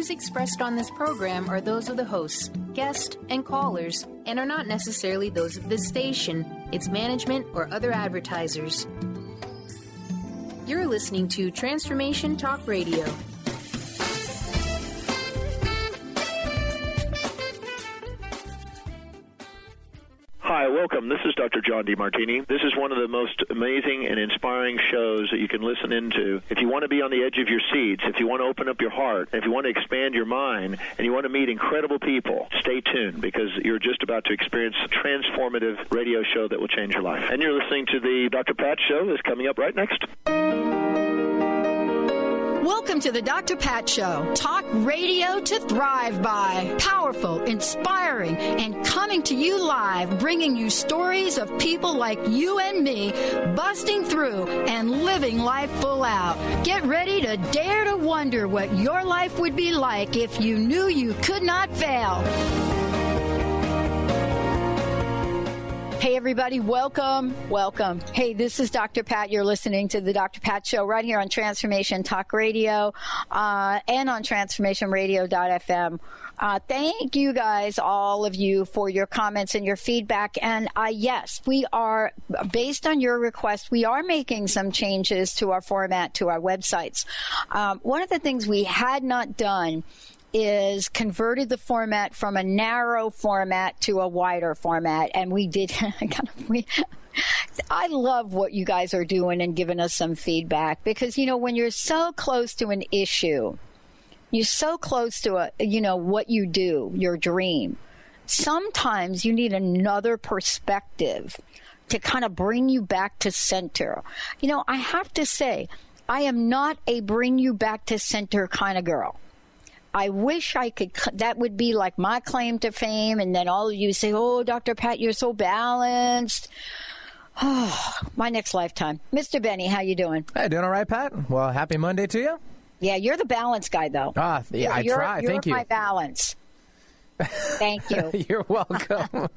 views expressed on this program are those of the hosts, guests, and callers, and are not necessarily those of this station, its management, or other advertisers. You're listening to Transformation Talk Radio. Hi, welcome. This is Dr. John DeMartini. This is one of the most amazing and inspiring shows that you can listen into. If you want to be on the edge of your seats, if you want to open up your heart, if you want to expand your mind, and you want to meet incredible people, stay tuned because you're just about to experience a transformative radio show that will change your life. And you're listening to the Dr. Pat Show that's coming up right next. Welcome to the Dr. Pat Show. Talk radio to thrive by. Powerful, inspiring, and coming to you live, bringing you stories of people like you and me, busting through and living life full out. Get ready to dare to wonder what your life would be like if you knew you could not fail. Hey, everybody. Welcome. Hey, this is Dr. Pat. You're listening to the Dr. Pat Show right here on Transformation Talk Radio and on transformationradio.fm. Thank you guys, all of you, for your comments and your feedback. And yes, we are, based on your request, we are making some changes to our format, to our websites. One of the things we had not done is converted the format from a narrow format to a wider format. And we did, I love what you guys are doing and giving us some feedback because, you know, when you're so close to an issue, you're so close to what you do, your dream. Sometimes you need another perspective to kind of bring you back to center. You know, I have to say, I am not a bring you back to center kind of girl. I wish I could, that would be like my claim to fame. And then all of you say, oh, Dr. Pat, you're so balanced. Oh, my next lifetime. Mr. Benny, how you doing? Hey, doing all right, Pat? Well, happy Monday to you. Yeah, you're the balance guy, though. Yeah, I try. Thank you. You're my balance. Thank you. You're welcome.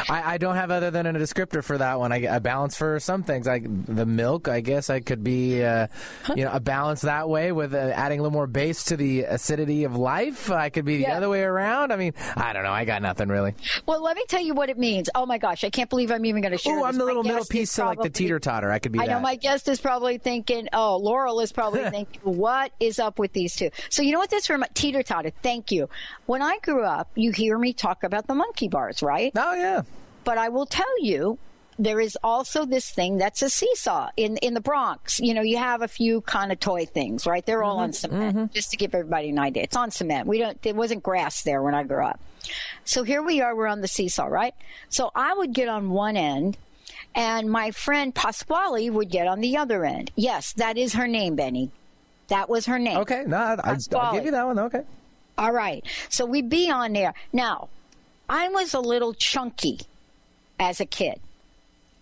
I don't have other than a descriptor for that one. I balance for some things. The milk, I guess I could be a balance that way with adding a little more base to the acidity of life. I could be the other way around. I mean, I don't know. I got nothing really. Well, let me tell you what it means. Oh, my gosh. I can't believe I'm even going to share this. Oh, I'm the little middle piece to like the teeter-totter. I could be that. I know my guest is probably thinking, Laurel is probably thinking, what is up with these two? So you know what this reminds teeter-totter. Thank you. When I grew up, you hear me talk about the monkey bars, right? Oh, yeah. But I will tell you, there is also this thing that's a seesaw in the Bronx. You know, you have a few kind of toy things, right? They're all on cement, just to give everybody an idea. It's on cement. There wasn't grass there when I grew up. So here we are, we're on the seesaw, right? So I would get on one end, and my friend Pasquale would get on the other end. Yes, that is her name, Benny. That was her name. Okay, no, I'll give you that one, okay. All right. So we'd be on there. Now, I was a little chunky as a kid.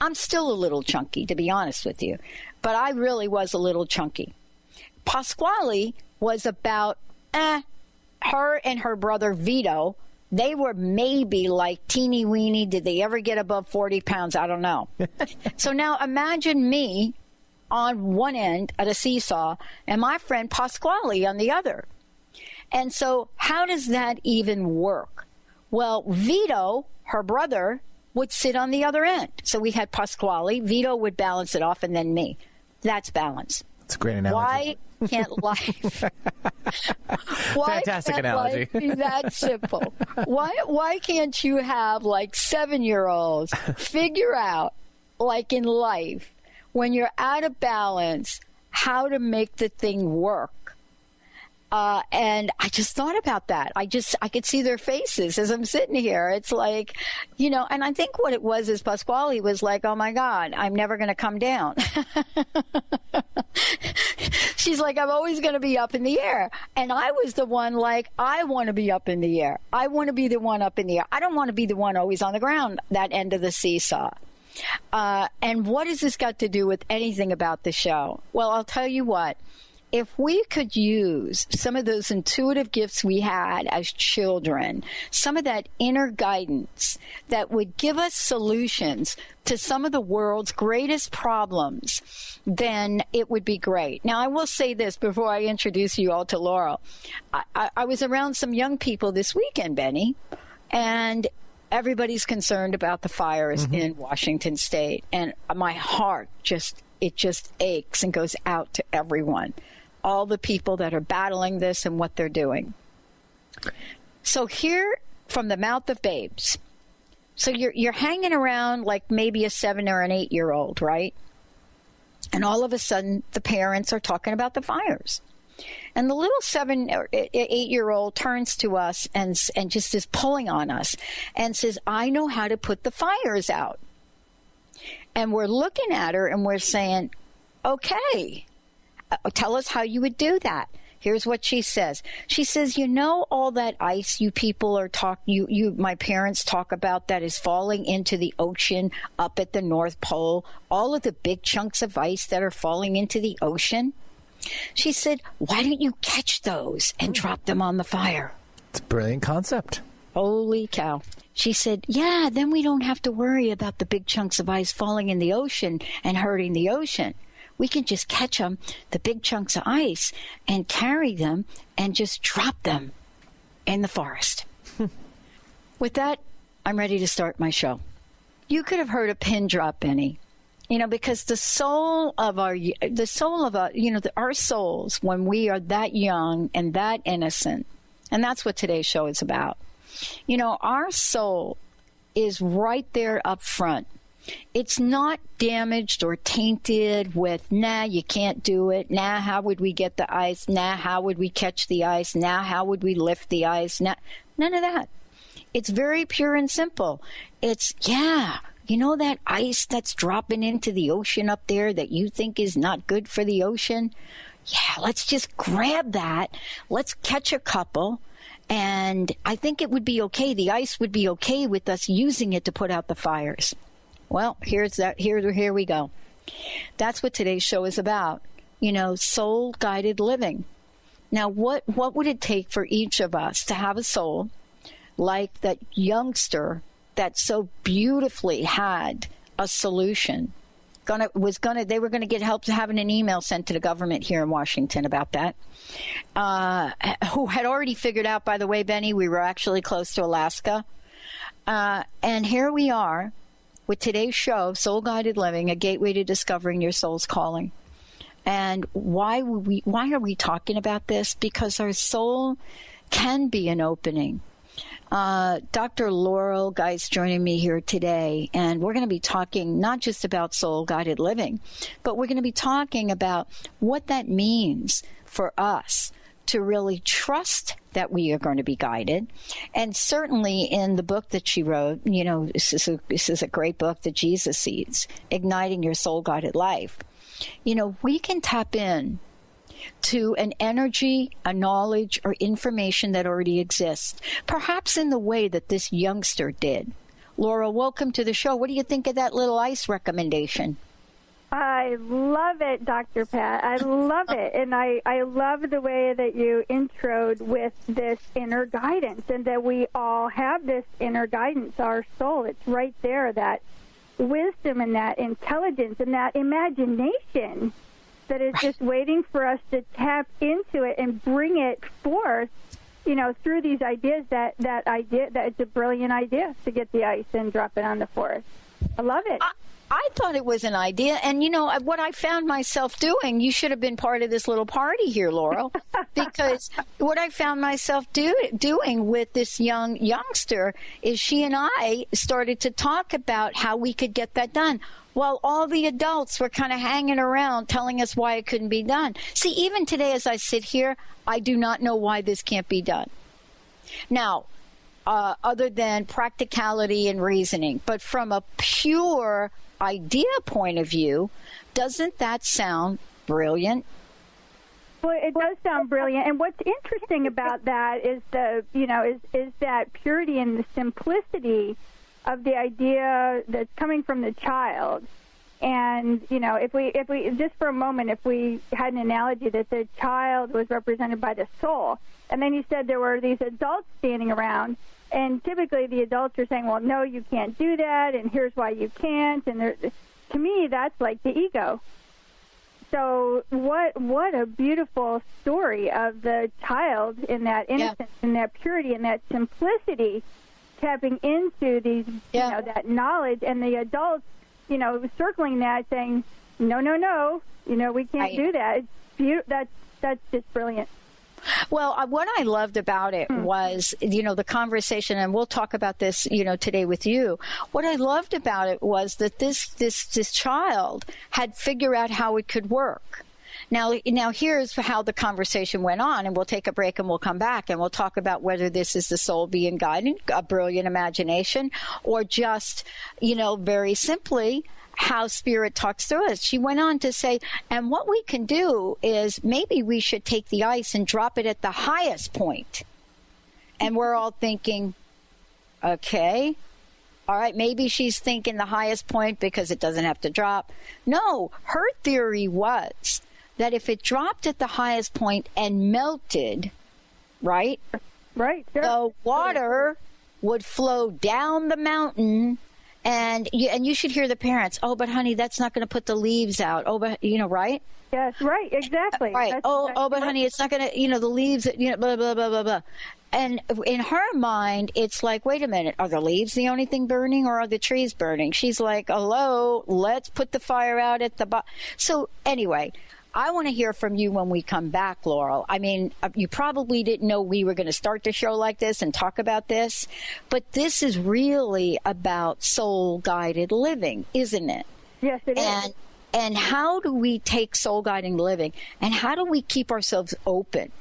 I'm still a little chunky, to be honest with you. But I really was a little chunky. Pasquale was about, her and her brother Vito, they were maybe like teeny weeny. Did they ever get above 40 pounds? I don't know. So now imagine me on one end at a seesaw and my friend Pasquale on the other. And so how does that even work? Well, Vito, her brother, would sit on the other end. So we had Pasquale. Vito would balance it off, and then me. That's balance. That's a great analogy. Why can't life... Fantastic analogy. Life be that simple? Why can't you have, like, 7-year-olds figure out, like in life, when you're out of balance, how to make the thing work? And I just thought about that. I could see their faces as I'm sitting here. It's like, and I think what it was is Pasquale was like, oh my God, I'm never going to come down. She's like, I'm always going to be up in the air. And I was the one like, I want to be up in the air. I want to be the one up in the air. I don't want to be the one always on the ground, that end of the seesaw. And what has this got to do with anything about the show? Well, I'll tell you what. if we could use some of those intuitive gifts we had as children, some of that inner guidance that would give us solutions to some of the world's greatest problems, then it would be great. Now, I will say this before I introduce you all to Laurel. I was around some young people this weekend, Benny, and everybody's concerned about the fires in Washington State. And my heart just aches and goes out to everyone, all the people that are battling this and what they're doing. So here from the mouth of babes. So you're hanging around like maybe a 7 or an 8-year-old, right? And all of a sudden the parents are talking about the fires. And the little 7 or 8-year-old turns to us and just is pulling on us and says, I know how to put the fires out. And we're looking at her and we're saying, okay, tell us how you would do that. Here's what she says. She says, you know, all that ice you people are my parents talk about that is falling into the ocean up at the North Pole, all of the big chunks of ice that are falling into the ocean. She said, why don't you catch those and drop them on the fire? It's a brilliant concept. Holy cow. She said, yeah, then we don't have to worry about the big chunks of ice falling in the ocean and hurting the ocean. We can just catch them, the big chunks of ice, and carry them and just drop them in the forest. With that, I'm ready to start my show. You could have heard a pin drop, Benny. You know, because our souls, when we are that young and that innocent, and that's what today's show is about. You know, our soul is right there up front. It's not damaged or tainted with, nah, you can't do it. Nah, how would we get the ice? Nah, how would we catch the ice? Nah, how would we lift the ice? Nah, none of that. It's very pure and simple. It's, yeah, you know that ice that's dropping into the ocean up there that you think is not good for the ocean? Yeah, let's just grab that. Let's catch a couple. And I think it would be okay. The ice would be okay with us using it to put out the fires. Well, here we go. That's what today's show is about. You know, soul-guided living. Now, what would it take for each of us to have a soul like that youngster that so beautifully had a solution? They were going to get help having an email sent to the government here in Washington about that. Who had already figured out, by the way, Benny, we were actually close to Alaska. And here we are with today's show, Soul Guided Living, a gateway to discovering your soul's calling. And why are we talking about this? Because our soul can be an opening. Dr. Laurel Geist joining me here today, and we're going to be talking not just about soul-guided living, but we're going to be talking about what that means for us to really trust that we are going to be guided. And certainly in the book that she wrote, you know, this is a great book, The Jesus Seeds, Igniting Your Soul-Guided Life. You know, we can tap in to an energy, a knowledge, or information that already exists, perhaps in the way that this youngster did. Laura, welcome to the show. What do you think of that little ice recommendation? I love it, Dr. Pat. I love it. And I love the way that you introed with this inner guidance, and that we all have this inner guidance, our soul. It's right there, that wisdom and that intelligence and that imagination that is just waiting for us to tap into it and bring it forth, you know, through these ideas. That it's a brilliant idea to get the ice and drop it on the forest. I love it. I thought it was an idea. And, you know, what I found myself doing, you should have been part of this little party here, Laurel, because what I found myself doing with this youngster is she and I started to talk about how we could get that done, while all the adults were kind of hanging around telling us why it couldn't be done. See, even today as I sit here, I do not know why this can't be done. Now, other than practicality and reasoning, but from a pure idea point of view, doesn't that sound brilliant? Well, it does sound brilliant. And what's interesting about that is is that purity and the simplicity of the idea that's coming from the child. And, if we just for a moment, if we had an analogy that the child was represented by the soul, and then you said there were these adults standing around, and typically the adults are saying, well, no, you can't do that, and here's why you can't. And to me, that's like the ego. So what a beautiful story of the child in that innocence and that purity and that simplicity, tapping into these, that knowledge, and the adults, circling that, saying, no, we can't do that. That's just brilliant. Well, what I loved about it was, the conversation, and we'll talk about this, today with you. What I loved about it was that this child had figured out how it could work. Now here's how the conversation went on, and we'll take a break and we'll come back and we'll talk about whether this is the soul being guided, a brilliant imagination, or just, very simply, how Spirit talks through us. She went on to say, and what we can do is maybe we should take the ice and drop it at the highest point. And we're all thinking, okay, all right, maybe she's thinking the highest point because it doesn't have to drop. No, her theory was that if it dropped at the highest point and melted, right? Right. Sure. The water would flow down the mountain. And you should hear the parents. Oh, but honey, that's not going to put the leaves out. Oh, but right? Yes, right, exactly. Right. That's But honey, it's not going to, the leaves, blah, blah, blah, blah, blah. And in her mind, it's like, wait a minute, are the leaves the only thing burning, or are the trees burning? She's like, hello, let's put the fire out at the bottom. So anyway, I want to hear from you when we come back, Laurel. I mean, you probably didn't know we were going to start the show like this and talk about this, but this is really about soul-guided living, isn't it? Yes, it is. And how do we take soul-guiding living, and how do we keep ourselves open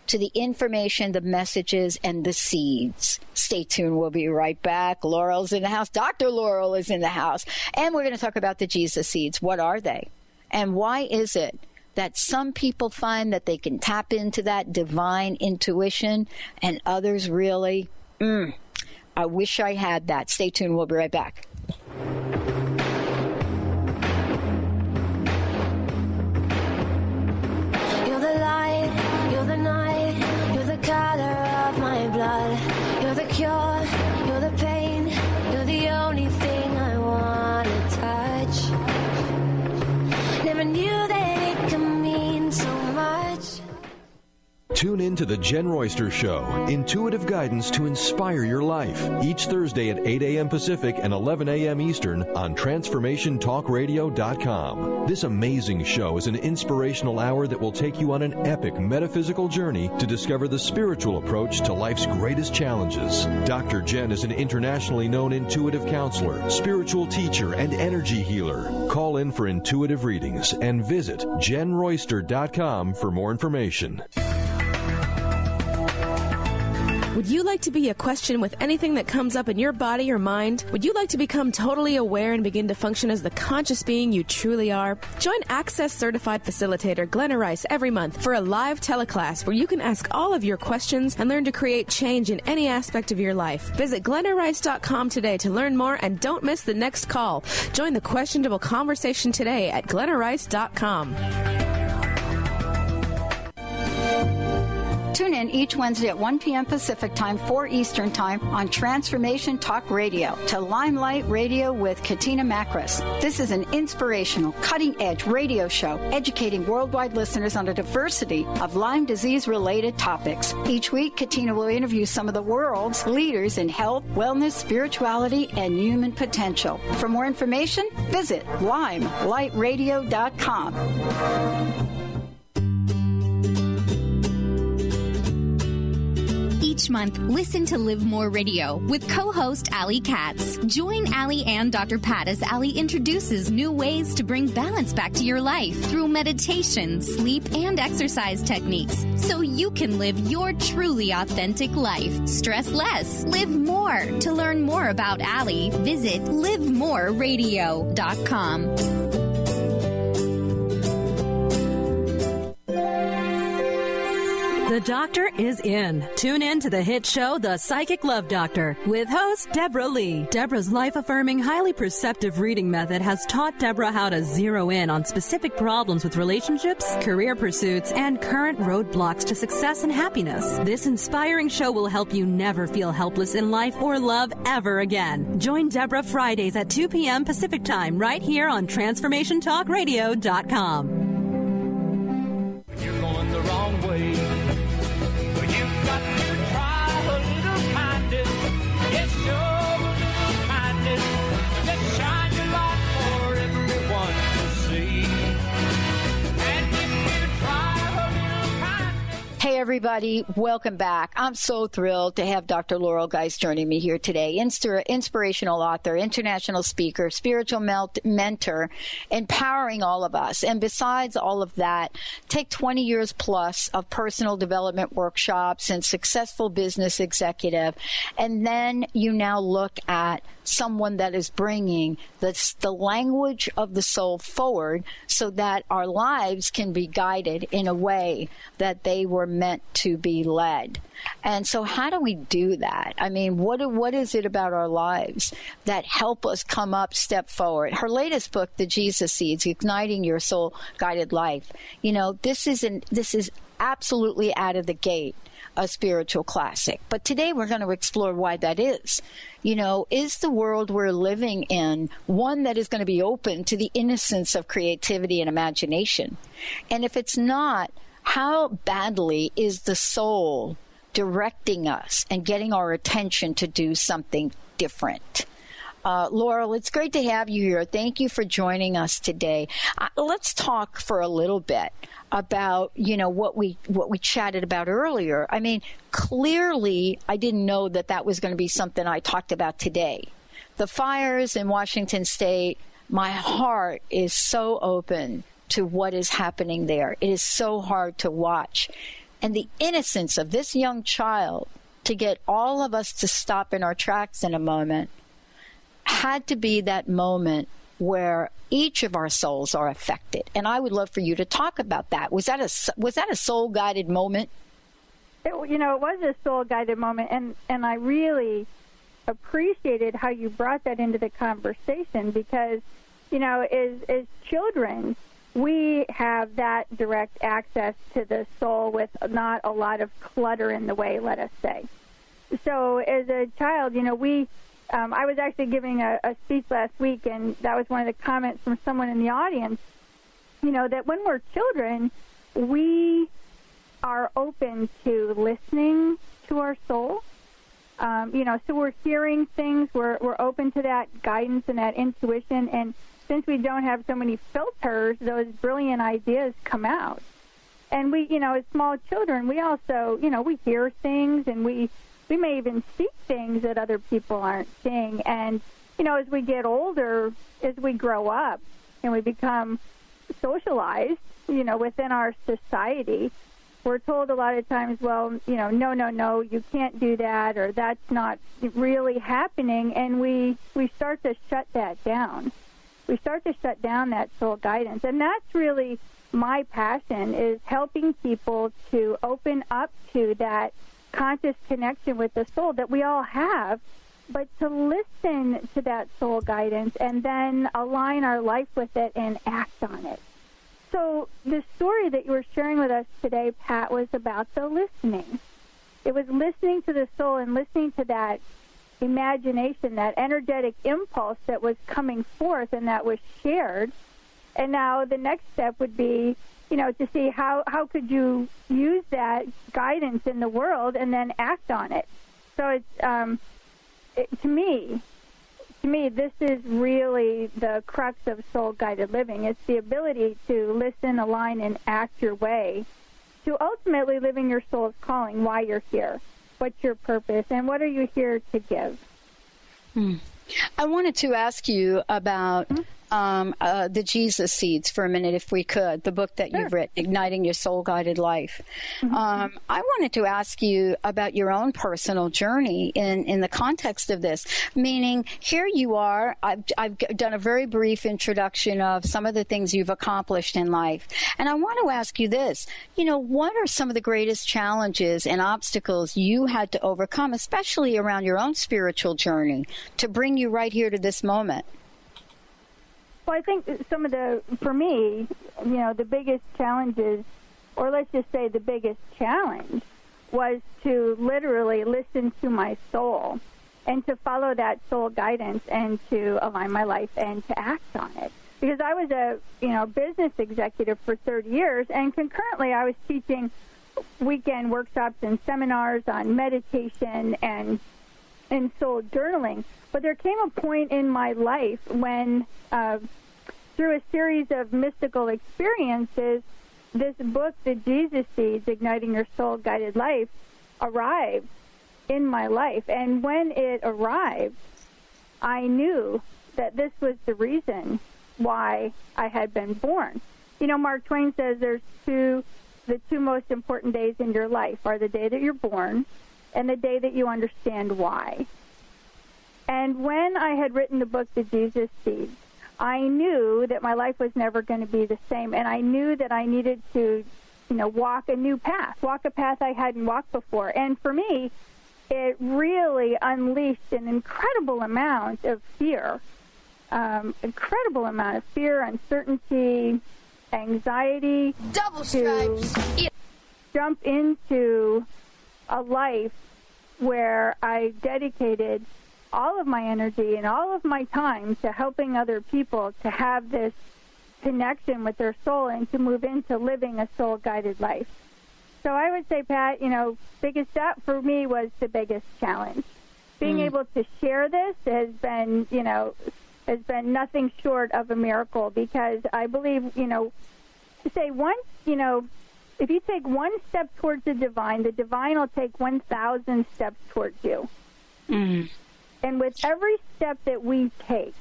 to the information, the messages, and the seeds? Stay tuned. We'll be right back. Laurel's in the house. Dr. Laurel is in the house. And we're going to talk about the Jesus seeds. What are they? And why is it that some people find that they can tap into that divine intuition, and others really, I wish I had that. Stay tuned. We'll be right back. You're the light, you're the night, you're the color of my blood. You're the cure, you're the pain, you're the only thing I want to touch. Never knew that it could mean so much. Tune in to The Jen Royster Show, intuitive guidance to inspire your life, each Thursday at 8 a.m. Pacific and 11 a.m. Eastern on TransformationTalkRadio.com. This amazing show is an inspirational hour that will take you on an epic metaphysical journey to discover the spiritual approach to life's greatest challenges. Dr. Jen is an internationally known intuitive counselor, spiritual teacher, and energy healer. Call in for intuitive readings and visit JenRoyster.com for more information. Would you like to be a question with anything that comes up in your body or mind? Would you like to become totally aware and begin to function as the conscious being you truly are? Join Access Certified Facilitator Glenna Rice every month for a live teleclass where you can ask all of your questions and learn to create change in any aspect of your life. Visit GlennaRice.com today to learn more, and don't miss the next call. Join the questionable conversation today at GlennaRice.com. Tune in each Wednesday at 1 p.m. Pacific Time, 4 Eastern Time on Transformation Talk Radio to Limelight Radio with Katina Makris. This is an inspirational, cutting-edge radio show educating worldwide listeners on a diversity of Lyme disease-related topics. Each week, Katina will interview some of the world's leaders in health, wellness, spirituality, and human potential. For more information, visit limelightradio.com. Each month, listen to Live More Radio with co-host Allie Katz. Join Allie and Dr. Pat as Allie introduces new ways to bring balance back to your life through meditation, sleep, and exercise techniques so you can live your truly authentic life. Stress less. Live more. To learn more about Allie, visit livemoreradio.com. The doctor is in. Tune in to the hit show, The Psychic Love Doctor, with host Deborah Lee. Deborah's life-affirming, highly perceptive reading method has taught Deborah how to zero in on specific problems with relationships, career pursuits, and current roadblocks to success and happiness. This inspiring show will help you never feel helpless in life or love ever again. Join Deborah Fridays at 2 p.m. Pacific Time right here on TransformationTalkRadio.com. You're going the wrong way. You've got to try a little kindness. Yes, show a little kindness. Just shine your light for everyone to see. And if you try a little kindness. Hey, everybody. Welcome back. I'm so thrilled to have Dr. Laurel Geist joining me here today. Inspirational author, international speaker, spiritual mentor, empowering all of us. And besides all of that, take 20 years plus of personal development workshops and successful business executive. And then you now look at someone that is bringing the language of the soul forward so that our lives can be guided in a way that they were meant to be led. And so how do we do that? I mean, what is it about our lives that help us come up, step forward? Her latest book, The Jesus Seeds, Igniting Your Soul Guided Life. You know, this is absolutely out of the gate a spiritual classic. But today we're going to explore why that is. You know, is the world we're living in one that is going to be open to the innocence of creativity and imagination? And if it's not, how badly is the soul directing us and getting our attention to do something different? Laurel, it's great to have you here. Thank you for joining us today. Let's talk for a little bit about, you know, what we chatted about earlier. I mean, clearly, I didn't know that was going to be something I talked about today. The fires in Washington State, my heart is so open to what is happening there. It is so hard to watch. And the innocence of this young child to get all of us to stop in our tracks in a moment had to be that moment where each of our souls are affected. And I would love for you to talk about that. Was that a soul-guided moment? It was a soul-guided moment, and I really appreciated how you brought that into the conversation because, you know, as children, we have that direct access to the soul with not a lot of clutter in the way, let us say. So as a child, you know, I was actually giving a speech last week, and that was one of the comments from someone in the audience, you know, that when we're children, we are open to listening to our soul. So we're hearing things, we're open to that guidance and that intuition, and since we don't have so many filters, those brilliant ideas come out. And we, you know, as small children, we also, you know, we hear things, and we may even see things that other people aren't seeing. And, you know, as we get older, as we grow up and we become socialized, you know, within our society, we're told a lot of times, well, you know, no, you can't do that, or that's not really happening. And we start to shut that down. We start to shut down that soul guidance. And that's really my passion, is helping people to open up to that conscious connection with the soul that we all have, but to listen to that soul guidance and then align our life with it and act on it. So the story that you were sharing with us today, Pat, was about the listening. It was listening to the soul and listening to that imagination, that energetic impulse that was coming forth and that was shared. And now the next step would be, you know, to see how could you use that guidance in the world and then act on it. So it's to me, this is really the crux of soul-guided living. It's the ability to listen, align, and act your way to ultimately living your soul's calling, why you're here, what's your purpose, and what are you here to give. I wanted to ask you about the Jesus Seeds for a minute, if we could, the book that you've written, Igniting Your Soul-Guided Life. I wanted to ask you about your own personal journey in the context of this, meaning here you are. I've done a very brief introduction of some of the things you've accomplished in life. And I want to ask you this, what are some of the greatest challenges and obstacles you had to overcome, especially around your own spiritual journey, to bring you right here to this moment? Well, I think for me, the biggest challenges, or let's just say the biggest challenge, was to literally listen to my soul and to follow that soul guidance and to align my life and to act on it. Because I was a, business executive for 30 years, and concurrently I was teaching weekend workshops and seminars on meditation and soul journaling. But there came a point in my life when, through a series of mystical experiences, this book, The Jesus Seeds, Igniting Your Soul-Guided Life, arrived in my life. And when it arrived, I knew that this was the reason why I had been born. Mark Twain says the two most important days in your life are the day that you're born and the day that you understand why. And when I had written the book, The Jesus Seeds, I knew that my life was never going to be the same, and I knew that I needed to, walk a new path, walk a path I hadn't walked before. And for me, it really unleashed an incredible amount of fear, uncertainty, anxiety. Double stripes. To jump into a life where I dedicated all of my energy and all of my time to helping other people to have this connection with their soul and to move into living a soul-guided life. So I would say, Pat, that for me was the biggest challenge. Being able to share this has been nothing short of a miracle, because I believe, to say once, if you take one step towards the divine will take 1,000 steps towards you. Mm. And with every step that we take,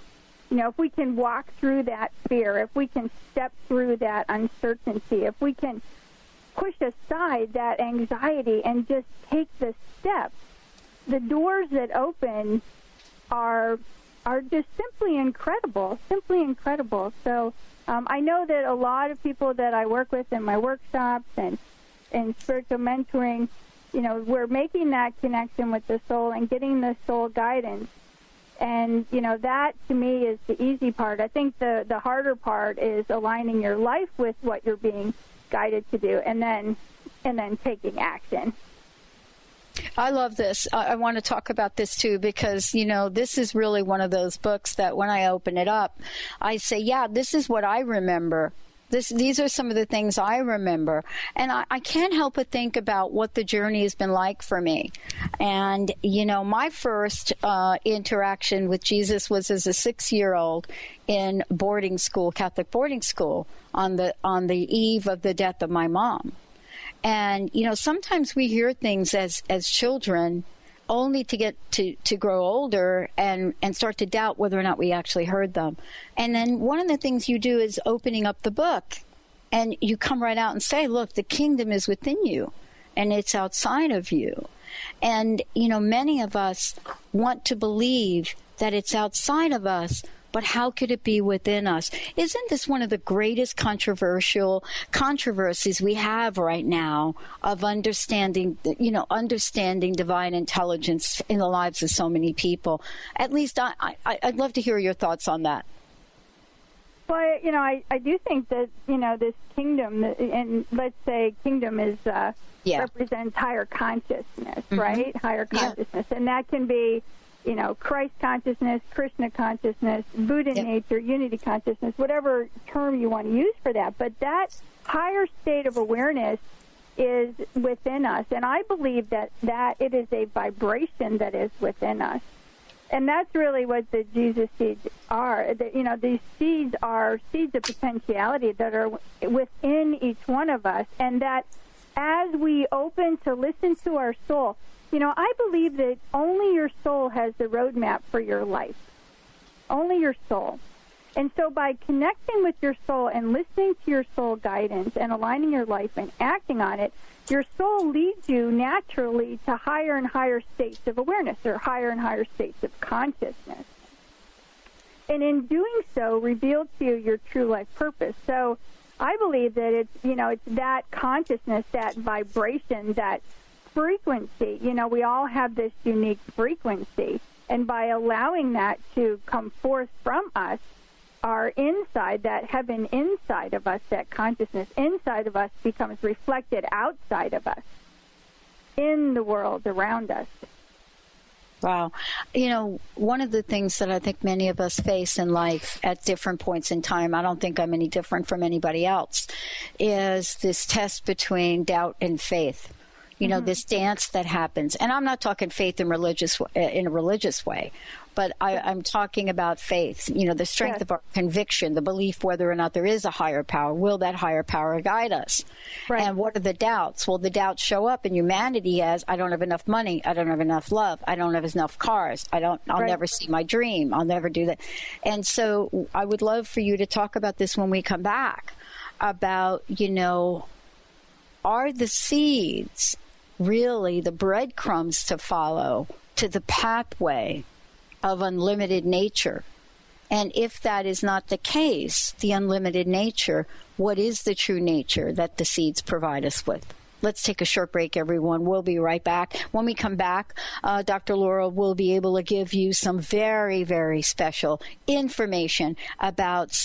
if we can walk through that fear, if we can step through that uncertainty, if we can push aside that anxiety and just take the steps, the doors that open are just simply incredible. So I know that a lot of people that I work with in my workshops and in spiritual mentoring, we're making that connection with the soul and getting the soul guidance. And, that to me is the easy part. I think the harder part is aligning your life with what you're being guided to do and then taking action. I love this. I want to talk about this too, because, this is really one of those books that when I open it up, I say, yeah, this is what I remember. These are some of the things I remember. And I can't help but think about what the journey has been like for me. And, my first interaction with Jesus was as a 6-year-old in boarding school, Catholic boarding school, on the eve of the death of my mom. And, sometimes we hear things as children only to get to grow older and start to doubt whether or not we actually heard them. And then one of the things you do is opening up the book, and you come right out and say, look, the kingdom is within you, and it's outside of you. And, many of us want to believe that it's outside of us, but how could it be within us? Isn't this one of the greatest controversies we have right now of understanding divine intelligence in the lives of so many people? At least I'd love to hear your thoughts on that. Well, I do think that, this kingdom, and let's say kingdom is represents higher consciousness, right? Higher consciousness. And that can be, Christ consciousness, Krishna consciousness, Buddha nature, unity consciousness, whatever term you want to use for that. But that higher state of awareness is within us. And I believe that it is a vibration that is within us. And that's really what the Jesus seeds are. These seeds are seeds of potentiality that are within each one of us. And that as we open to listen to our soul, I believe that only your soul has the roadmap for your life. Only your soul. And so by connecting with your soul and listening to your soul guidance and aligning your life and acting on it, your soul leads you naturally to higher and higher states of awareness or higher and higher states of consciousness. And in doing so, reveals to you your true life purpose. So I believe that it's that consciousness, that vibration, that frequency. We all have this unique frequency. And by allowing that to come forth from us, our inside, that heaven inside of us, that consciousness inside of us becomes reflected outside of us in the world around us. Wow. One of the things that I think many of us face in life at different points in time, I don't think I'm any different from anybody else, is this test between doubt and faith. This dance that happens. And I'm not talking faith in a religious way, but I'm talking about faith, the strength of our conviction, the belief whether or not there is a higher power. Will that higher power guide us? Right. And what are the doubts? Well, the doubts show up in humanity as I don't have enough money. I don't have enough love. I don't have enough cars. I'll never see my dream. I'll never do that. And so I would love for you to talk about this when we come back about, are the seeds really the breadcrumbs to follow to the pathway of unlimited nature? And if that is not the case, the unlimited nature, what is the true nature that the seeds provide us with? Let's take a short break, everyone. We'll be right back. When we come back, Dr. Laura will be able to give you some very, very special information about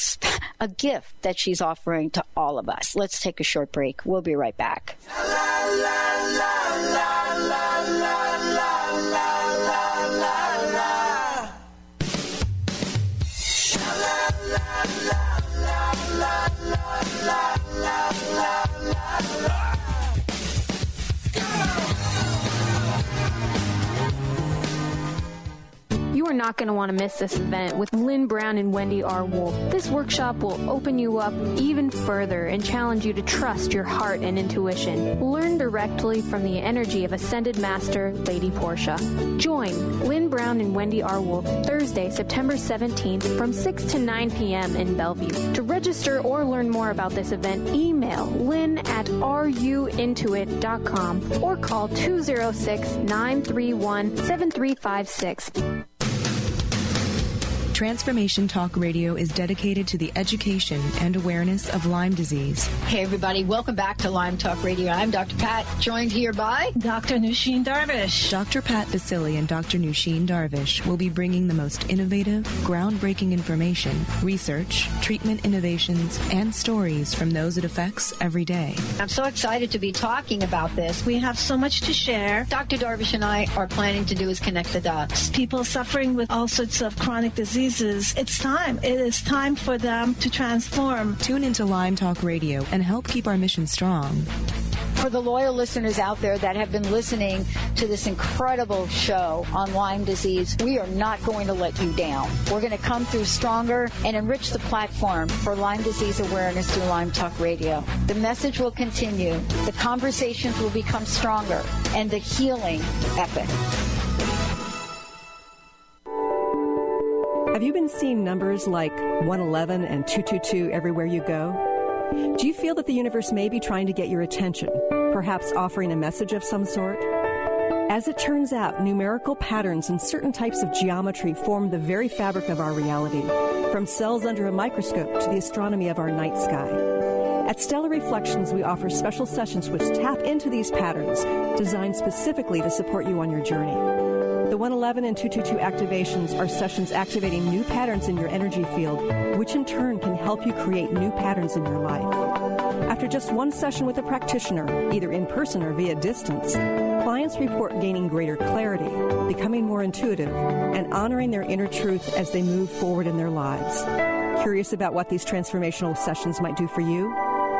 a gift that she's offering to all of us. Let's take a short break. We'll be right back. You are not going to want to miss this event with Lynn Brown and Wendy R. Wolf. This workshop will open you up even further and challenge you to trust your heart and intuition. Learn directly from the energy of Ascended Master, Lady Portia. Join Lynn Brown and Wendy R. Wolf Thursday, September 17th from 6 to 9 p.m. in Bellevue. To register or learn more about this event, email lynn@ruintuit.com or call 206-931-7356. Transformation Talk Radio is dedicated to the education and awareness of Lyme disease. Hey, everybody. Welcome back to Lyme Talk Radio. I'm Dr. Pat, joined here by Dr. Nusheen Darvish. Dr. Pat Basili and Dr. Nusheen Darvish will be bringing the most innovative, groundbreaking information, research, treatment innovations, and stories from those it affects every day. I'm so excited to be talking about this. We have so much to share. Dr. Darvish and I are planning to do is connect the dots. People suffering with all sorts of chronic diseases. It's time. It is time for them to transform. Tune into Lyme Talk Radio and help keep our mission strong. For the loyal listeners out there that have been listening to this incredible show on Lyme disease, we are not going to let you down. We're going to come through stronger and enrich the platform for Lyme disease awareness through Lyme Talk Radio. The message will continue, the conversations will become stronger, and the healing epic. Have you been seeing numbers like 111 and 222 everywhere you go? Do you feel that the universe may be trying to get your attention, perhaps offering a message of some sort? As it turns out, numerical patterns and certain types of geometry form the very fabric of our reality, from cells under a microscope to the astronomy of our night sky. At Stellar Reflections, we offer special sessions which tap into these patterns, designed specifically to support you on your journey. The 111 and 222 activations are sessions activating new patterns in your energy field, which in turn can help you create new patterns in your life. After just one session with a practitioner, either in person or via distance, clients report gaining greater clarity, becoming more intuitive, and honoring their inner truth as they move forward in their lives. Curious about what these transformational sessions might do for you?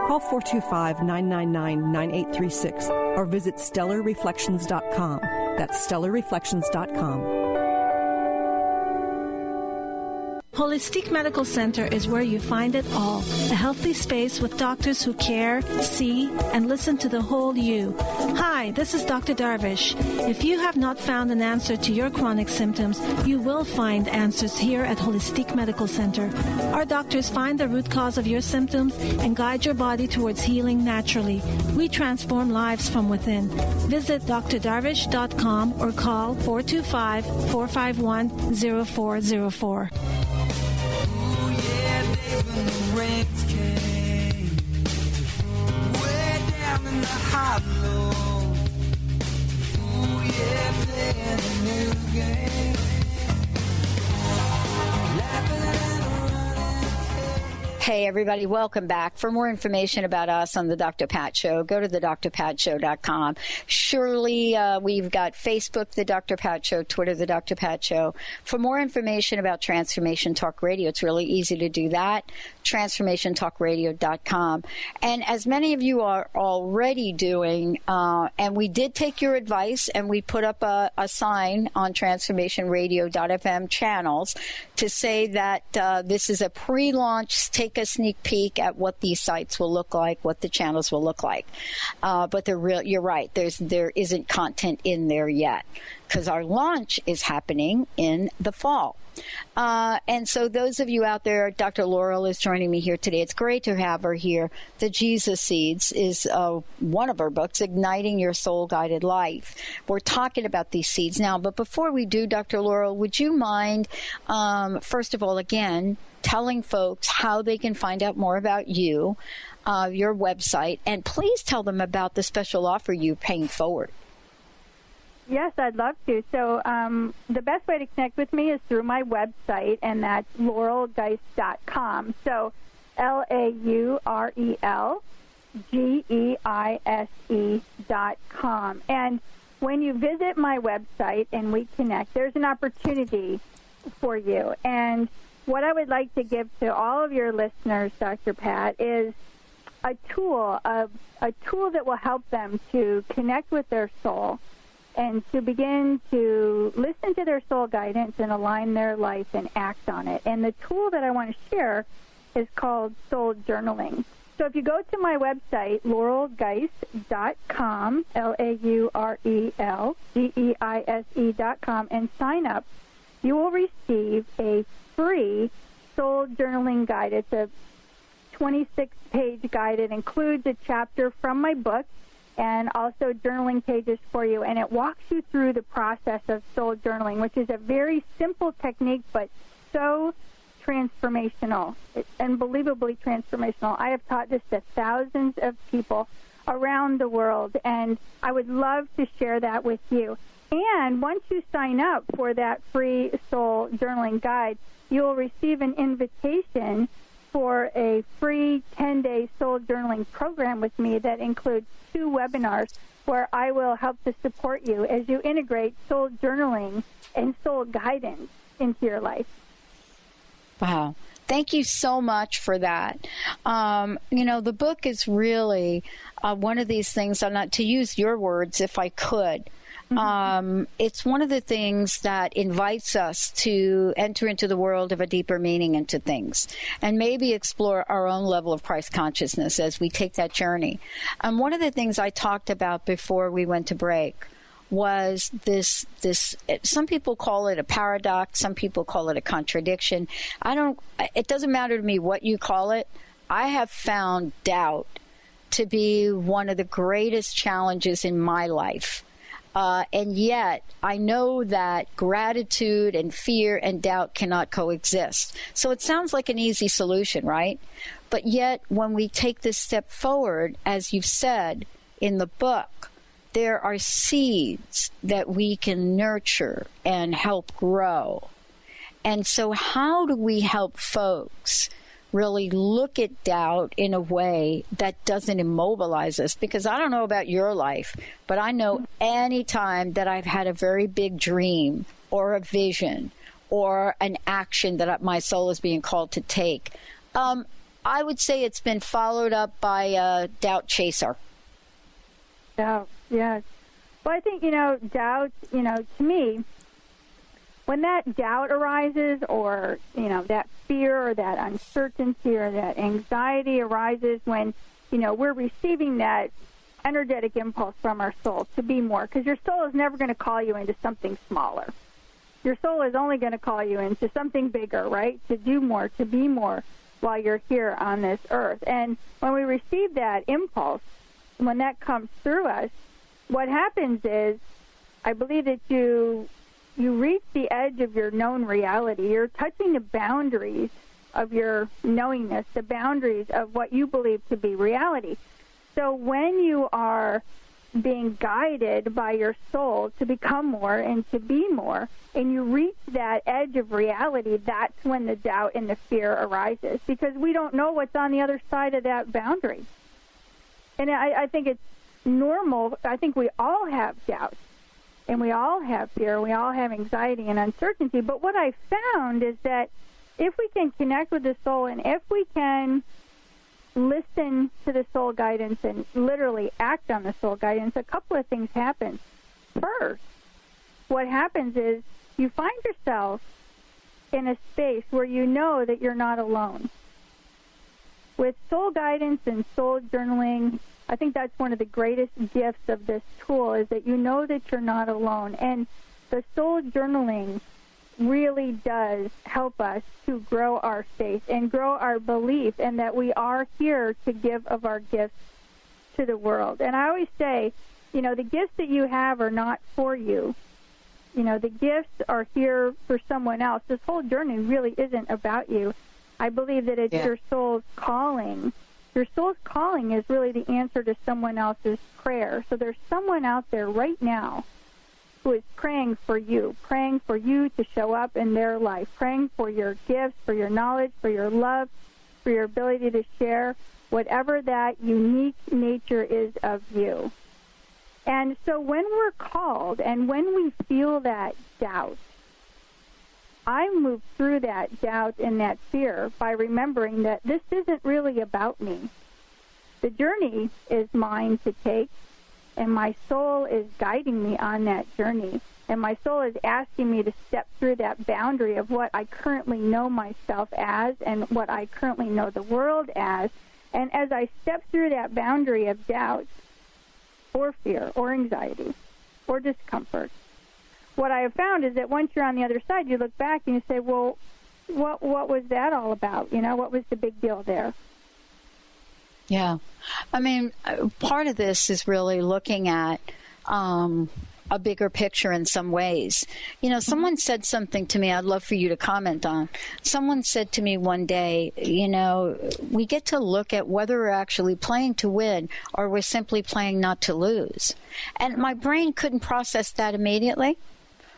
Call 425-999-9836 or visit StellarReflections.com. That's StellarReflections.com. Holistic Medical Center is where you find it all. A healthy space with doctors who care, see, and listen to the whole you. Hi, this is Dr. Darvish. If you have not found an answer to your chronic symptoms, you will find answers here at Holistic Medical Center. Our doctors find the root cause of your symptoms and guide your body towards healing naturally. We transform lives from within. Visit drdarvish.com or call 425-451-0404. Rains came way down in the hollow. Ooh, yeah, playing a new game. Hey, everybody, welcome back. For more information about us on The Dr. Pat Show, go to thedrpatshow.com. Surely, we've got Facebook, The Dr. Pat Show, Twitter, The Dr. Pat Show. For more information about Transformation Talk Radio, it's really easy to do that, transformationtalkradio.com. And as many of you are already doing, and we did take your advice, and we put up a sign on transformationradio.fm channels to say that this is a pre-launch, take a sneak peek at what these sites will look like, what the channels will look like. But you're right, there isn't content in there yet because our launch is happening in the fall. And so those of you out there, Dr. Laurel is joining me here today. It's great to have her here. The Jesus Seeds is one of her books, Igniting Your Soul-Guided Life. We're talking about these seeds now, but before we do, Dr. Laurel, would you mind, first of all, again, telling folks how they can find out more about you, your website, and please tell them about the special offer you're paying forward. Yes, I'd love to. So the best way to connect with me is through my website, and that's laurelgeise.com. So LaurelGeise.com. And when you visit my website and we connect, there's an opportunity for you. And what I would like to give to all of your listeners, Dr. Pat, is a tool that will help them to connect with their soul and to begin to listen to their soul guidance and align their life and act on it. And the tool that I want to share is called Soul Journaling. So if you go to my website, laurelgeise.com, LaurelGeise.com, and sign up, you will receive a free soul journaling guide. It's a 26-page guide. It includes a chapter from my book and also journaling pages for you. And it walks you through the process of soul journaling, which is a very simple technique, but so transformational. It's unbelievably transformational. I have taught this to thousands of people around the world, and I would love to share that with you. And once you sign up for that free soul journaling guide, you will receive an invitation for a free 10-day soul journaling program with me that includes 2 webinars where I will help to support you as you integrate soul journaling and soul guidance into your life. Wow. Thank you so much for that. The book is really one of these things, not to use your words if I could, it's one of the things that invites us to enter into the world of a deeper meaning into things and maybe explore our own level of Christ consciousness as we take that journey. One of the things I talked about before we went to break was this, some people call it a paradox, some people call it a contradiction. It doesn't matter to me what you call it. I have found doubt to be one of the greatest challenges in my life. And yet, I know that gratitude and fear and doubt cannot coexist. So it sounds like an easy solution, right? But yet, when we take this step forward, as you've said in the book, there are seeds that we can nurture and help grow. And so how do we help folks really look at doubt in a way that doesn't immobilize us? Because I don't know about your life, but I know any time that I've had a very big dream or a vision or an action that my soul is being called to take, I would say it's been followed up by a doubt chaser. Doubt, yes. Well, I think, doubt, to me, when that doubt arises, or, that fear or that uncertainty or that anxiety arises, when, we're receiving that energetic impulse from our soul to be more, because your soul is never going to call you into something smaller. Your soul is only going to call you into something bigger, right? To do more, to be more while you're here on this earth. And when we receive that impulse, when that comes through us, what happens is, I believe that you reach the edge of your known reality. You're touching the boundaries of your knowingness, the boundaries of what you believe to be reality. So when you are being guided by your soul to become more and to be more, and you reach that edge of reality, that's when the doubt and the fear arises, because we don't know what's on the other side of that boundary. And I think it's normal. I think we all have doubt, and we all have fear, we all have anxiety and uncertainty. But what I found is that if we can connect with the soul, and if we can listen to the soul guidance and literally act on the soul guidance, a couple of things happen. First, what happens is you find yourself in a space where you know that you're not alone. With soul guidance and soul journaling, I think that's one of the greatest gifts of this tool, is that you know that you're not alone. And the soul journaling really does help us to grow our faith and grow our belief, and that we are here to give of our gifts to the world. And I always say, the gifts that you have are not for you. The gifts are here for someone else. This whole journey really isn't about you. I believe that it's your soul's calling. Your soul's calling is really the answer to someone else's prayer. So there's someone out there right now who is praying for you to show up in their life, praying for your gifts, for your knowledge, for your love, for your ability to share whatever that unique nature is of you. And so when we're called and when we feel that doubt, I move through that doubt and that fear by remembering that this isn't really about me. The journey is mine to take, and my soul is guiding me on that journey. And my soul is asking me to step through that boundary of what I currently know myself as and what I currently know the world as. And as I step through that boundary of doubt or fear or anxiety or discomfort, what I have found is that once you're on the other side, you look back and you say, well, what was that all about? What was the big deal there? Yeah. I mean, part of this is really looking at a bigger picture in some ways. Someone said something to me I'd love for you to comment on. Someone said to me one day, we get to look at whether we're actually playing to win or we're simply playing not to lose. And my brain couldn't process that immediately,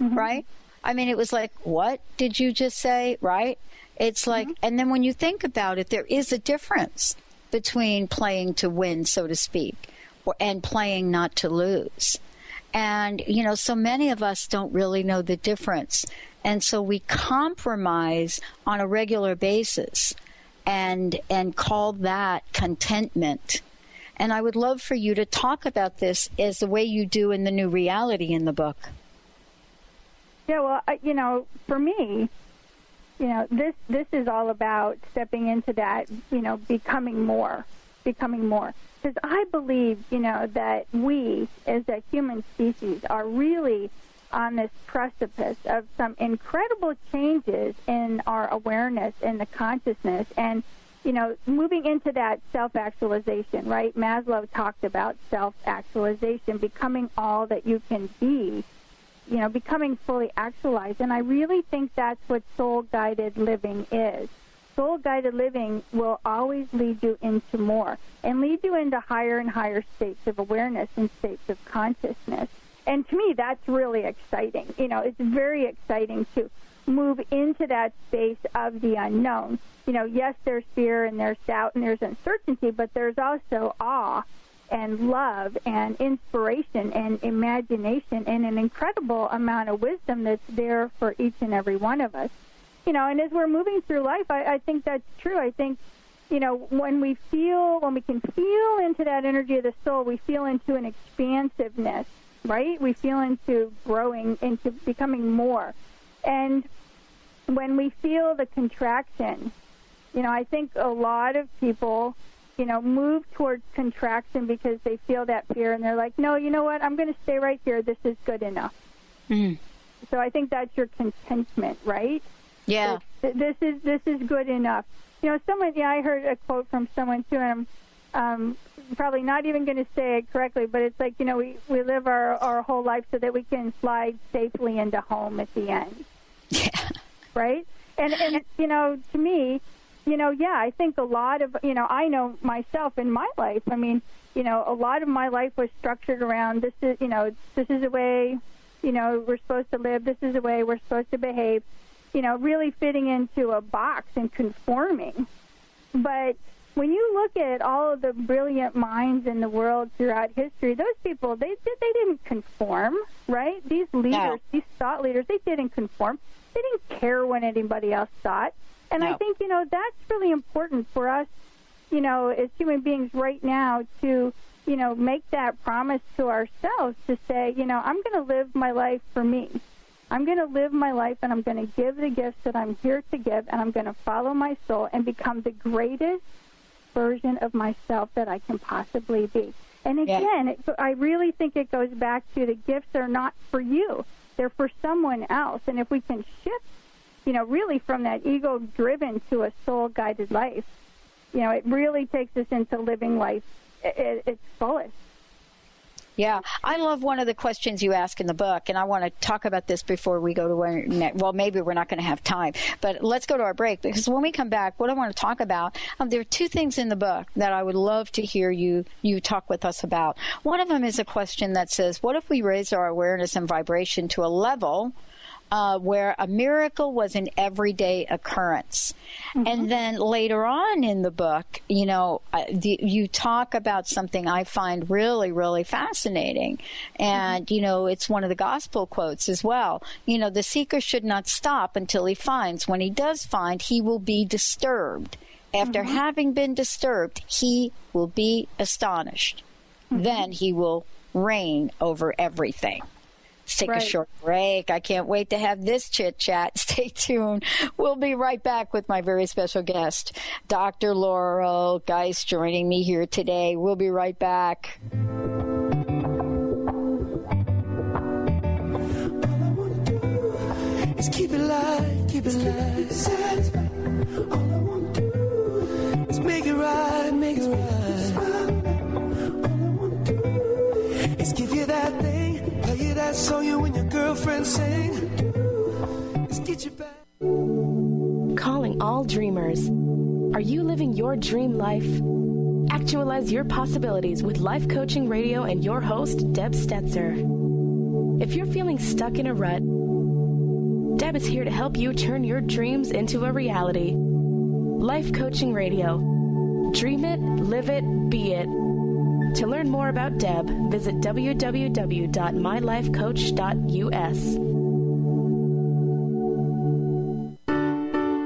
right? I mean, it was like, what did you just say, right? It's like, and then when you think about it, there is a difference between playing to win, so to speak, and playing not to lose. And, so many of us don't really know the difference. And so we compromise on a regular basis and call that contentment. And I would love for you to talk about this as the way you do in the New Reality in the book. Yeah, well, for me, this is all about stepping into that, becoming more. Because I believe, that we, as a human species, are really on this precipice of some incredible changes in our awareness and the consciousness, and, moving into that self-actualization, right? Maslow talked about self-actualization, becoming all that you can be, becoming fully actualized. And I really think that's what soul-guided living is. Soul-guided living will always lead you into more and lead you into higher and higher states of awareness and states of consciousness. And to me, that's really exciting. It's very exciting to move into that space of the unknown. Yes, there's fear and there's doubt and there's uncertainty, but there's also awe and love and inspiration and imagination and an incredible amount of wisdom that's there for each and every one of us. And as we're moving through life, I think that's true. I think, when we can feel into that energy of the soul, we feel into an expansiveness, right? We feel into growing, into becoming more. And when we feel the contraction, I think a lot of people, move towards contraction because they feel that fear, and they're like, no, you know what? I'm going to stay right here. This is good enough. Mm. So I think that's your contentment, right? Yeah. This is good enough. I heard a quote from someone too, and I'm probably not even going to say it correctly, but it's like, we live our whole life so that we can slide safely into home at the end. Yeah. Right? And to me, I think a lot of, I know myself in my life. I mean, a lot of my life was structured around this is the way, we're supposed to live. This is the way we're supposed to behave, really fitting into a box and conforming. But when you look at all of the brilliant minds in the world throughout history, those people, they didn't conform, right? These leaders, these thought leaders, they didn't conform. They didn't care what anybody else thought. And I think, that's really important for us, as human beings right now to, make that promise to ourselves to say, I'm going to live my life for me. I'm going to live my life, and I'm going to give the gifts that I'm here to give, and I'm going to follow my soul and become the greatest version of myself that I can possibly be. And again, I really think it goes back to the gifts are not for you. They're for someone else. And if we can shift, really from that ego-driven to a soul-guided life, it really takes us into living life at its fullest. Yeah, I love one of the questions you ask in the book, and I want to talk about this before we go to our next. Well, maybe we're not going to have time, but let's go to our break, because when we come back, what I want to talk about, there are two things in the book that I would love to hear you talk with us about. One of them is a question that says, what if we raise our awareness and vibration to a level where a miracle was an everyday occurrence? Mm-hmm. And then later on in the book, you talk about something I find really, really fascinating. And, it's one of the gospel quotes as well. The seeker should not stop until he finds. When he does find, he will be disturbed. After having been disturbed, he will be astonished. Mm-hmm. Then he will reign over everything. Let's take a short break. I can't wait to have this chit-chat. Stay tuned. We'll be right back with my very special guest, Dr. Laurel Geist, joining me here today. We'll be right back. Is keep it light, keep it light. All I want to do is make it right, make it right. All I want to do is give you that thing, play you that song you and your girlfriend sing. Is get you back. Calling all dreamers. Are you living your dream life? Actualize your possibilities with Life Coaching Radio and your host, Deb Stetzer. If you're feeling stuck in a rut, Deb is here to help you turn your dreams into a reality. Life Coaching Radio. Dream it, live it, be it. To learn more about Deb, visit www.mylifecoach.us.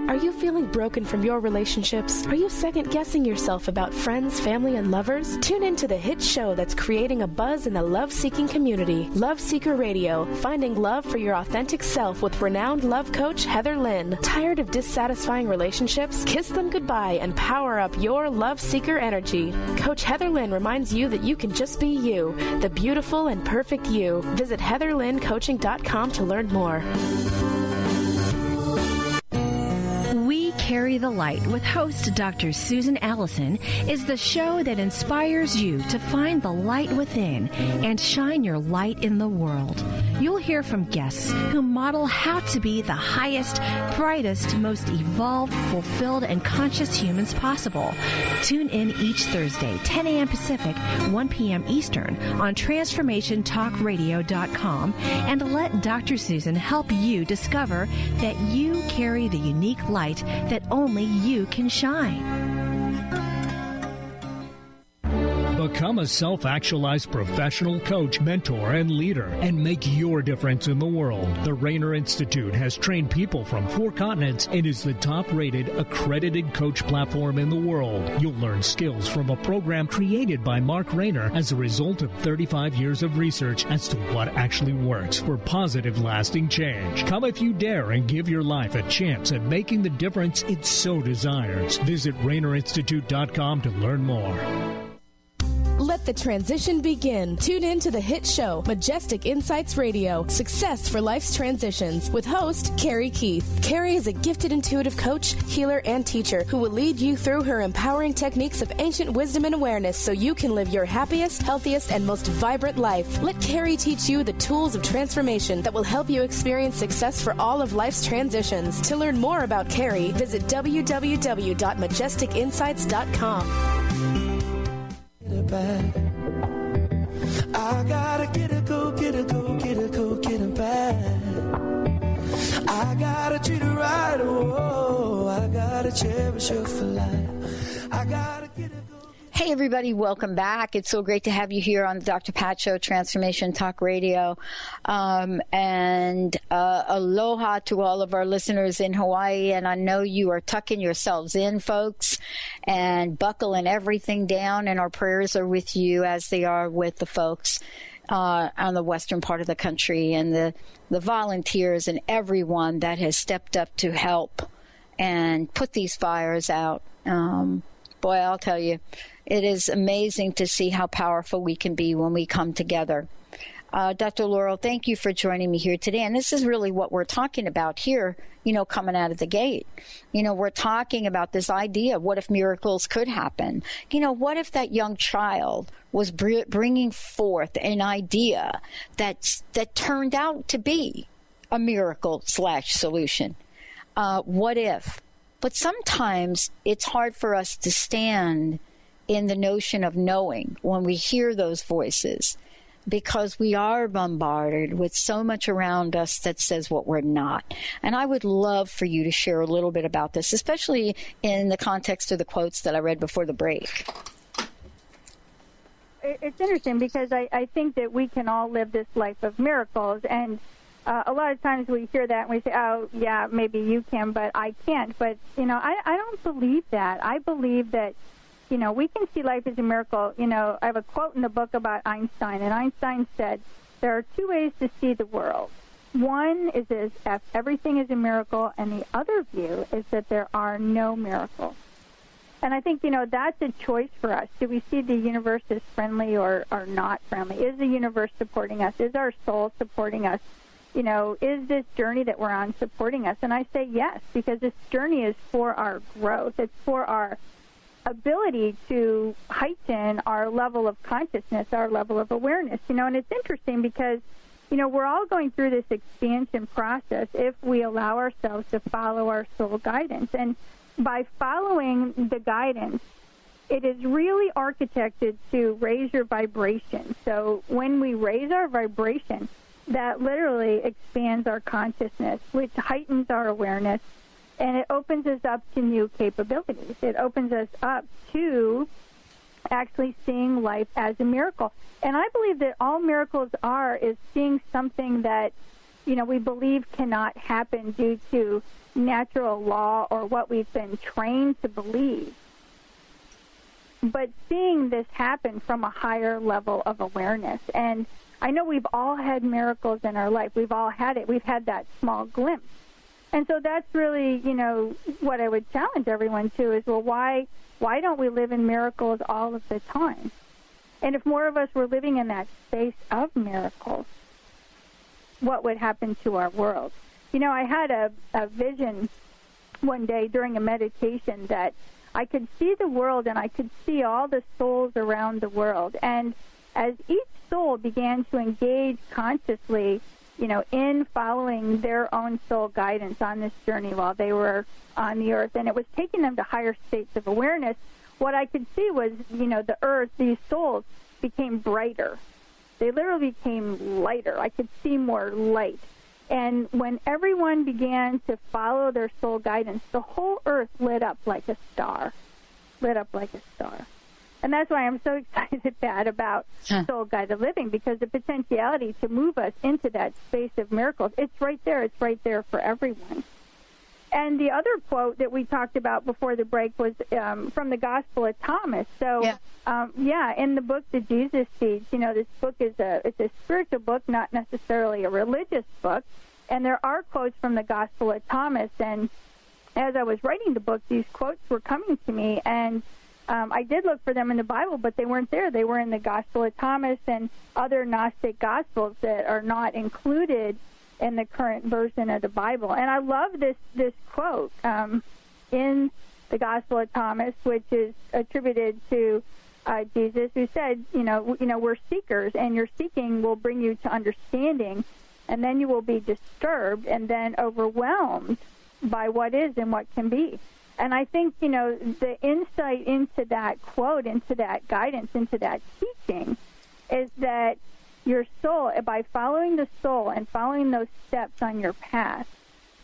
Are you feeling broken from your relationships? Are you second-guessing yourself about friends, family, and lovers? Tune in to the hit show that's creating a buzz in the love-seeking community. Love Seeker Radio, finding love for your authentic self with renowned love coach Heather Lynn. Tired of dissatisfying relationships? Kiss them goodbye and power up your love seeker energy. Coach Heather Lynn reminds you that you can just be you, the beautiful and perfect you. Visit heatherlynncoaching.com to learn more. Carry the Light with host Dr. Susan Allison is the show that inspires you to find the light within and shine your light in the world. You'll hear from guests who model how to be the highest, brightest, most evolved, fulfilled, and conscious humans possible. Tune in each Thursday, 10 a.m. Pacific, 1 p.m. Eastern on TransformationTalkRadio.com and let Dr. Susan help you discover that you carry the unique light that only you can shine. Become Become a self-actualized professional coach, mentor, and leader, and make your difference in the world. The Rainer Institute has trained people from 4 continents and is the top-rated, accredited coach platform in the world. You'll learn skills from a program created by Mark Rainer as a result of 35 years of research as to what actually works for positive, lasting change. Come if you dare and give your life a chance at making the difference it so desires. Visit RainerInstitute.com to learn more. Let the transition begin. Tune in to the hit show, Majestic Insights Radio, Success for Life's Transitions, with host Carrie Keith. Carrie is a gifted intuitive coach, healer, and teacher who will lead you through her empowering techniques of ancient wisdom and awareness so you can live your happiest, healthiest, and most vibrant life. Let Carrie teach you the tools of transformation that will help you experience success for all of life's transitions. To learn more about Carrie, visit www.majesticinsights.com. I gotta get a go, get a go, get a go, get it back. I gotta treat her right, oh, I gotta cherish her for life. I gotta get a go. Hey, everybody, welcome back. It's so great to have you here on the Dr. Pat Show, Transformation Talk Radio. And aloha to all of our listeners in Hawaii. And I know you are tucking yourselves in, folks, and buckling everything down. And our prayers are with you as they are with the folks on the western part of the country and the volunteers and everyone that has stepped up to help and put these fires out. Boy, I'll tell you, it is amazing to see how powerful we can be when we come together. Dr. Laurel, thank you for joining me here today. And this is really what we're talking about here, coming out of the gate. We're talking about this idea of what if miracles could happen? What if that young child was bringing forth an idea that turned out to be a miracle/solution? What if? But sometimes it's hard for us to stand in the notion of knowing when we hear those voices, because we are bombarded with so much around us that says what we're not. And I would love for you to share a little bit about this, especially in the context of the quotes that I read before the break. It's interesting because I think that we can all live this life of miracles, and a lot of times we hear that and we say, oh, yeah, maybe you can, but I can't. But, I don't believe that. I believe that we can see life as a miracle. I have a quote in the book about Einstein, and Einstein said, there are 2 ways to see the world. One is if everything is a miracle, and the other view is that there are no miracles. And I think, that's a choice for us. Do we see the universe as friendly or not friendly? Is the universe supporting us? Is our soul supporting us? Is this journey that we're on supporting us? And I say yes, because this journey is for our growth. It's for our ability to heighten our level of consciousness, our level of awareness. And it's interesting because, we're all going through this expansion process if we allow ourselves to follow our soul guidance. And by following the guidance, it is really architected to raise your vibration. So when we raise our vibration, that literally expands our consciousness, which heightens our awareness, and it opens us up to new capabilities. It opens us up to actually seeing life as a miracle. And I believe that all miracles is seeing something that, we believe cannot happen due to natural law or what we've been trained to believe. But seeing this happen from a higher level of awareness. And I know we've all had miracles in our life. We've all had it. We've had that small glimpse. And so that's really, what I would challenge everyone to is, well, why don't we live in miracles all of the time? And if more of us were living in that space of miracles, what would happen to our world? I had a vision one day during a meditation that I could see the world and I could see all the souls around the world. And as each soul began to engage consciously, in following their own soul guidance on this journey while they were on the earth, and it was taking them to higher states of awareness, what I could see was, the earth, these souls became brighter. They literally became lighter. I could see more light. And when everyone began to follow their soul guidance, the whole earth lit up like a star. And that's why I'm so excited, Pat, about soul-guided living, because the potentiality to move us into that space of miracles, it's right there. It's right there for everyone. And the other quote that we talked about before the break was from the Gospel of Thomas. So, in the book, The Jesus Seeds, this book it's a spiritual book, not necessarily a religious book. And there are quotes from the Gospel of Thomas. And as I was writing the book, these quotes were coming to me. And I did look for them in the Bible, but they weren't there. They were in the Gospel of Thomas and other Gnostic Gospels that are not included in the current version of the Bible. And I love this quote in the Gospel of Thomas, which is attributed to Jesus, who said, we're seekers, and your seeking will bring you to understanding, and then you will be disturbed and then overwhelmed by what is and what can be. And I think, the insight into that quote, into that guidance, into that teaching is that your soul, by following the soul and following those steps on your path,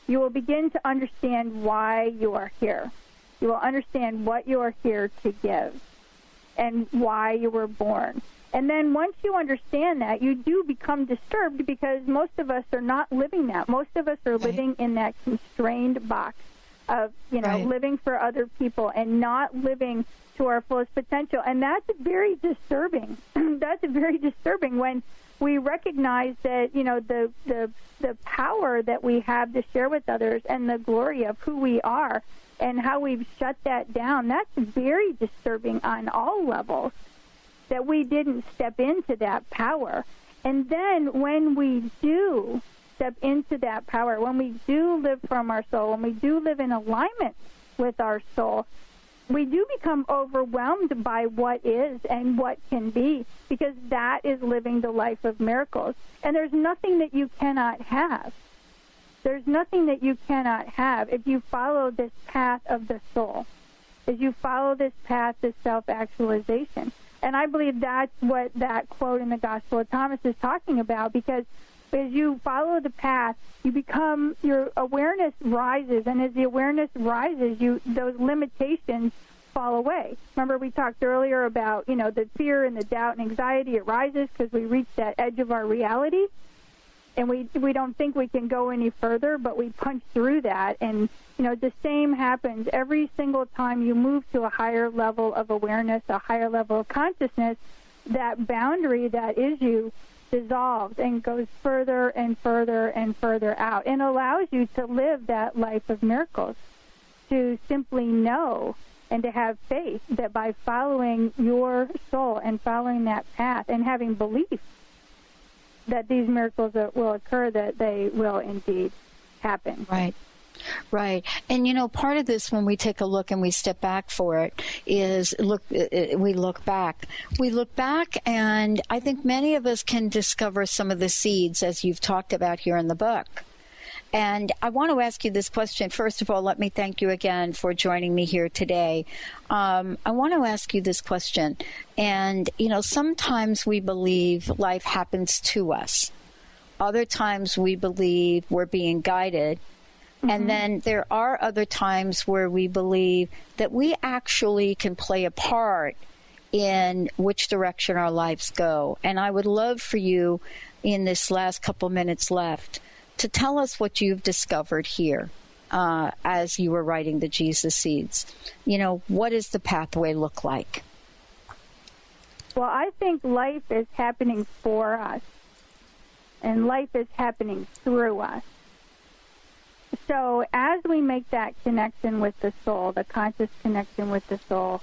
you will begin to understand why you are here. You will understand what you are here to give and why you were born. And then once you understand that, you do become disturbed, because most of us are not living that. Most of us are living in that constrained box of, living for other people and not living to our fullest potential. And that's very disturbing. That's very disturbing when we recognize that, the power that we have to share with others and the glory of who we are and how we've shut that down. That's very disturbing on all levels, that we didn't step into that power. And then when we do step into that power, when we do live from our soul, when we do live in alignment with our soul, we do become overwhelmed by what is and what can be, because that is living the life of miracles. And there's nothing that you cannot have. There's nothing that you cannot have if you follow this path of the soul, if you follow this path to self-actualization. And I believe that's what that quote in the Gospel of Thomas is talking about, because as you follow the path, your awareness rises, and as the awareness rises, those limitations fall away. Remember, we talked earlier about, the fear and the doubt and anxiety. It rises because we reach that edge of our reality, and we don't think we can go any further, but we punch through that. And, the same happens every single time you move to a higher level of awareness, a higher level of consciousness. That boundary that is you dissolves and goes further and further and further out, and allows you to live that life of miracles, to simply know and to have faith that by following your soul and following that path and having belief that these miracles will occur, that they will indeed happen. Right. And, part of this, when we take a look and we step back for it, is we look back. We look back, and I think many of us can discover some of the seeds, as you've talked about here in the book. And I want to ask you this question. First of all, let me thank you again for joining me here today. I want to ask you this question. And, sometimes we believe life happens to us. Other times we believe we're being guided. And then there are other times where we believe that we actually can play a part in which direction our lives go. And I would love for you, in this last couple minutes left, to tell us what you've discovered here as you were writing the Jesus Seeds. What does the pathway look like? Well, I think life is happening for us, and life is happening through us. So as we make that connection with the soul, the conscious connection with the soul,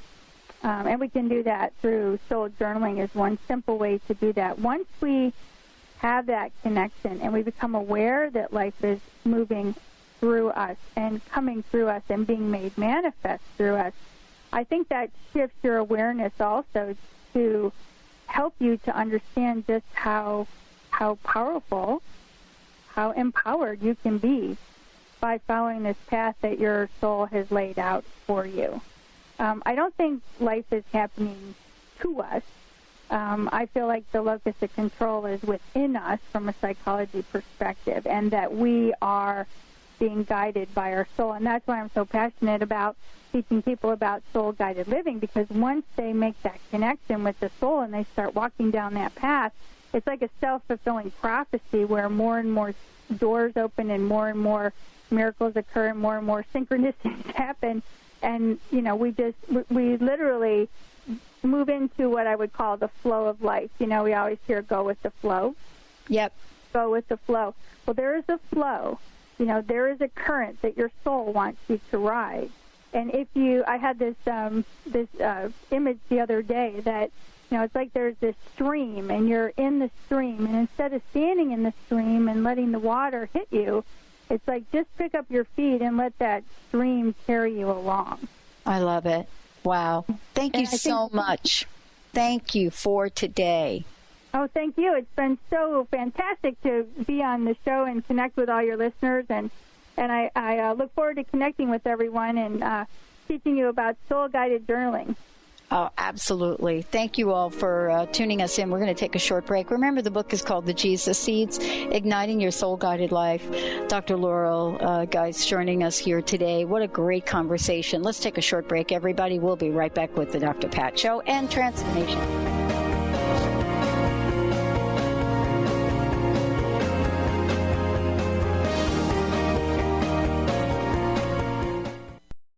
and we can do that through soul journaling is one simple way to do that. Once we have that connection and we become aware that life is moving through us and coming through us and being made manifest through us, I think that shifts your awareness also to help you to understand just how powerful, how empowered you can be by following this path that your soul has laid out for you. I don't think life is happening to us. I feel like the locus of control is within us from a psychology perspective, and that we are being guided by our soul. And that's why I'm so passionate about teaching people about soul-guided living, because once they make that connection with the soul and they start walking down that path, it's like a self-fulfilling prophecy where more and more doors open and more miracles occur and more synchronicities happen. And, you know, we literally move into what I would call the flow of life. You know, we always hear go with the flow. Yep. Go with the flow. Well, there is a flow. You know, there is a current that your soul wants you to ride. And I had this image the other day that, you know, it's like there's this stream and you're in the stream, and instead of standing in the stream and letting the water hit you, it's like just pick up your feet and let that stream carry you along. I love it. Wow. Thank you so much. Thank you for today. Oh, thank you. It's been so fantastic to be on the show and connect with all your listeners, and I look forward to connecting with everyone and teaching you about soul-guided journaling. Oh, absolutely. Thank you all for tuning us in. We're going to take a short break. Remember, the book is called The Jesus Seeds, Igniting Your Soul-Guided Life. Dr. Laurel Geist joining us here today. What a great conversation. Let's take a short break, everybody. We'll be right back with the Dr. Pat Show and Transformation.